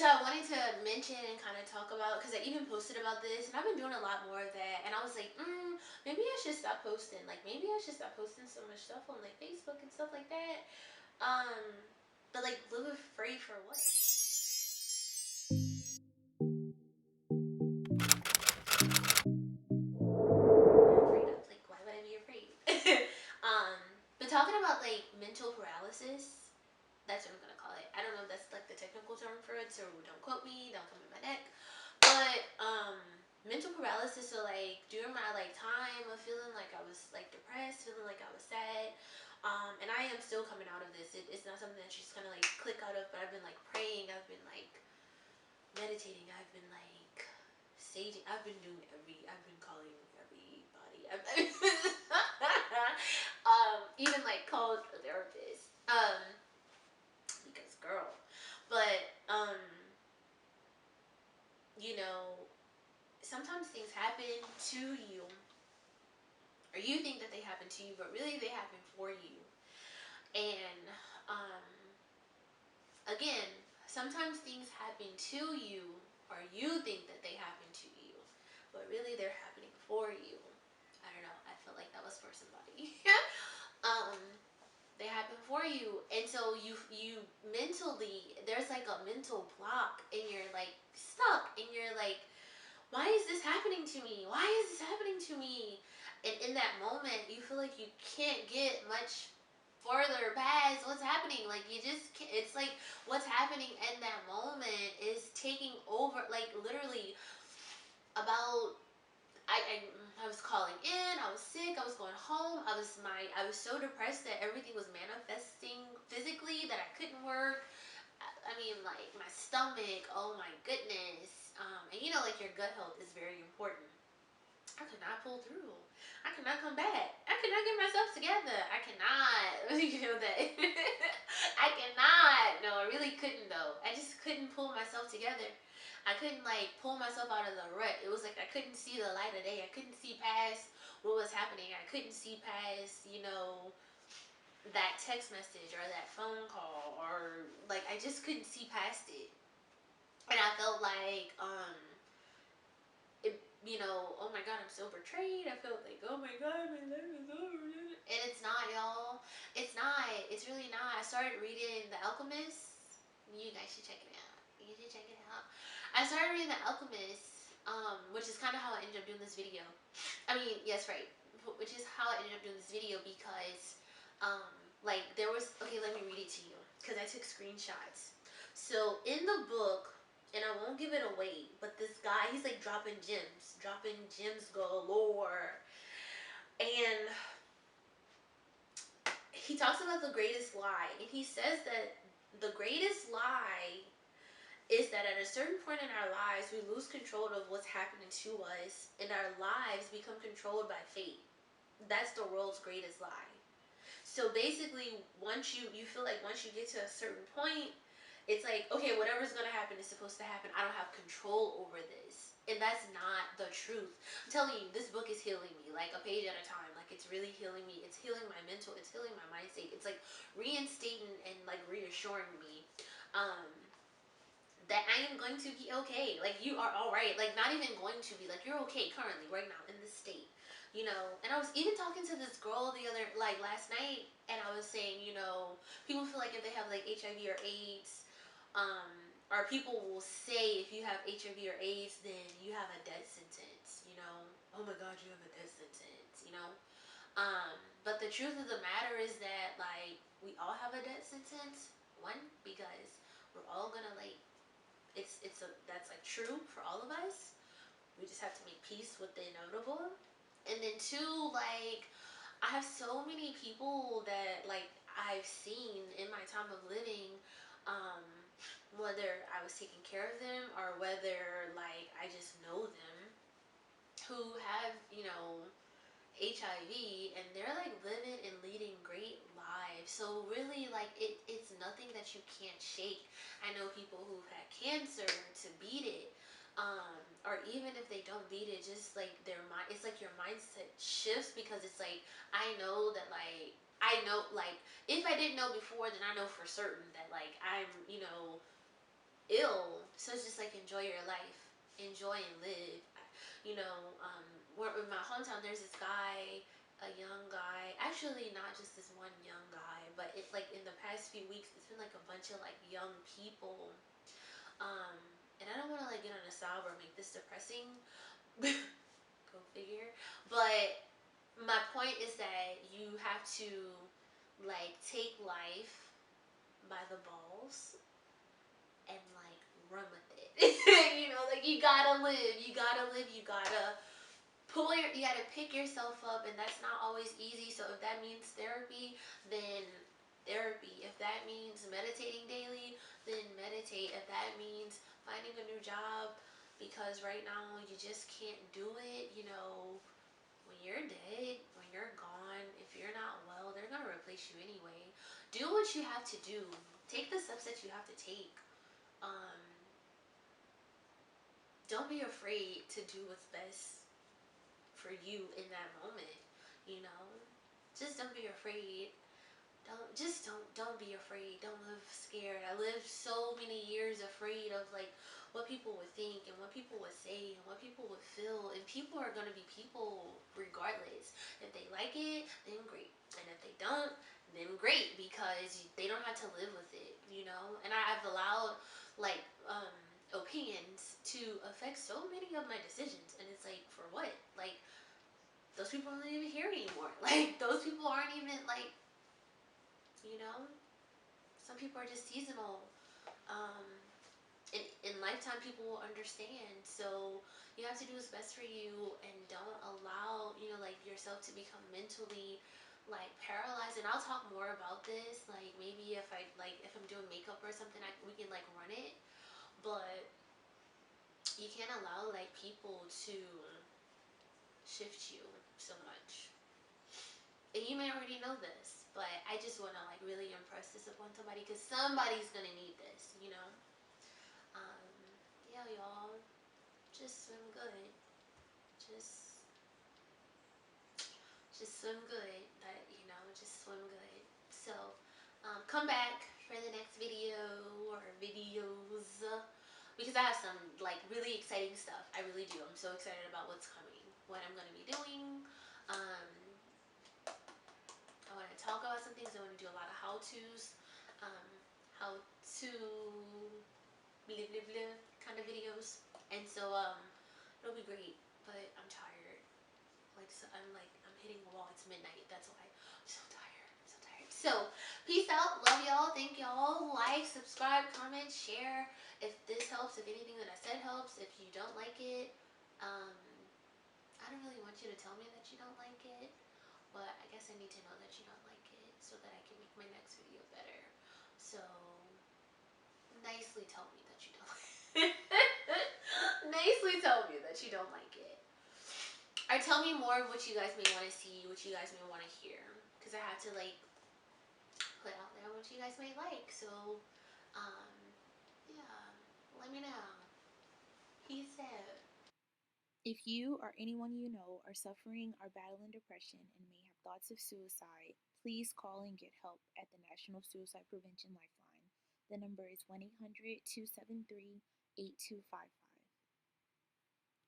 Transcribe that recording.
So I wanted to mention and kind of talk about, because I even posted about this, and I've been doing a lot more of that. And I was like, maybe I should stop posting. Like maybe I should stop posting so much stuff on like Facebook and stuff like that. But like live afraid for what? Afraid of like why would I be afraid? um, but talking about like mental paralysis. That's what I'm gonna call it. I don't know if that's like the technical term for it, so don't quote me, don't come in my neck. But mental paralysis. So like during my like time of feeling like I was like depressed, feeling like I was sad, and I am still coming out of this. It's not something that you just kind of like click out of. But I've been like praying. I've been like meditating. I've been like saging. I've been doing every. I've been calling everybody. Even like called a therapist. Because girl, but you know, sometimes things happen to you, or you think that they happen to you, but really they happen for you. And um, again, sometimes things happen to you, or you think that they happen to you, but really they're happening for you. I don't know. I felt like that was for somebody. um, they happen for you, and so you mentally, there's like a mental block, and you're like stuck, and you're like, why is this happening to me? Why is this happening to me? And in that moment, you feel like you can't get much farther past what's happening. Like you just can't. It's like what's happening in that moment is taking over. Like literally, about I was calling in. I was sick. I was going home. I was so depressed that everything was manifesting physically that I couldn't work. I mean, like my stomach. Oh my goodness. And you know, like your gut health is very important. I could not pull through. I could not come back. I could not get myself together. I cannot. You know that. I cannot. No, I really couldn't though. I just couldn't pull myself together. I couldn't like pull myself out of the rut. It was like I couldn't see the light of day. I couldn't see past what was happening. I couldn't see past, you know, that text message or that phone call, or like I just couldn't see past it. And I felt like you know, oh my god, I'm so betrayed. I felt like, oh my god, my life is over. And it's not, y'all. It's not. It's really not. I started reading The Alchemist. You guys should check it out. You should check it out. I started reading The Alchemist, which is kind of how I ended up doing this video. I mean, yes, right. Which is how I ended up doing this video because, like, there was, okay, let me read it to you because I took screenshots. So in the book, and I won't give it away, but this guy, he's like dropping gems galore. And he talks about the greatest lie, and he says that the greatest lie is that at a certain point in our lives, we lose control of what's happening to us, and our lives become controlled by fate. That's the world's greatest lie. So basically, once you feel like once you get to a certain point, it's like, okay, whatever's gonna happen is supposed to happen. I don't have control over this. And that's not the truth. I'm telling you, this book is healing me, like a page at a time. Like it's really healing me. It's healing my mental, it's healing my mind state. It's like reinstating and like reassuring me that I am going to be okay. Like you are alright. Like not even going to be. Like you're okay currently, right now, in this state. You know, and I was even talking to this girl the other, like last night, and I was saying, you know, people feel like if they have like HIV or AIDS, or people will say if you have HIV or AIDS, then you have a death sentence, you know. Oh my god, you have a death sentence, you know. But the truth of the matter is that like we all have a death sentence. One, because we're all gonna like it's a that's like true for all of us. We just have to make peace with the inevitable. And then two, like I have so many people that like I've seen in my time of living, um, whether I was taking care of them or whether like I just know them, who have, you know, HIV, and they're like living and leading great lives. So really like it's nothing that you can't shake. I know people who've had cancer to beat it. Or even if they don't beat it, just like their mind, it's like your mindset shifts because it's like I know that like I know like if I didn't know before, then I know for certain that like I'm, you know, ill. So it's just like enjoy your life, enjoy and live. You know, in my hometown, there's this guy, a young guy. Actually, not just this one young guy, but it like in the past few weeks, it's been like a bunch of like young people. Um, and I don't want to like get on a sob or make this depressing. Go figure. But my point is that you have to like take life by the balls and like run with it. You know, like you gotta live, you gotta live, you gotta you gotta pick yourself up, and that's not always easy. So if that means therapy, then therapy. If that means meditating daily, then meditate. If that means finding a new job because right now you just can't do it, you know, when you're dead, when you're gone, if you're not well, they're gonna replace you anyway. Do what you have to do. Take the steps that you have to take. Um, don't be afraid to do what's best for you in that moment. You know, just don't be afraid. Don't be afraid. Don't live scared. I lived so many years afraid of like what people would think and what people would say and what people would feel. And people are gonna be people regardless. If they like it, then great. And if they don't, then great because they don't have to live with it. You know. And I've allowed like opinions to affect so many of my decisions. And it's like for what? Like those people aren't even here anymore. Like those people aren't even like, you know, some people are just seasonal. Um, in lifetime, people will understand. So you have to do what's best for you, and don't allow like yourself to become mentally like paralyzed. And I'll talk more about this. Like maybe if I'm doing makeup or something, we can like run it. But you can't allow like people to shift you so much. And you may already know this, but I just want to like really impress this upon somebody because somebody's gonna need this, you know. Um, yeah, y'all, just swim good. Just, just swim good. That just swim good. So, come back for the next video or videos because I have some like really exciting stuff. I really do. I'm so excited about what's coming, what I'm gonna be doing. Um, I want to talk about some things. I want to do a lot of how tos, how to blah blah blah kind of videos, and so it'll be great. But I'm tired. Like so I'm hitting a wall. It's midnight. That's why I'm so tired. I'm so tired. So peace out. Love y'all. Thank y'all. Like, subscribe, comment, share. If this helps, if anything that I said helps. If you don't like it, um, I don't really want you to tell me that you don't like it. But I guess I need to know that you don't like it so that I can make my next video better. So, nicely tell me that you don't like it. Nicely tell me that you don't like it. Or tell me more of what you guys may want to see, what you guys may want to hear. Because I have to, like, put out there what you guys may like. So, um, yeah, let me know. Peace out. If you or anyone you know are suffering or battling depression and may have thoughts of suicide, please call and get help at the National Suicide Prevention Lifeline. The number is 1-800-273-8255.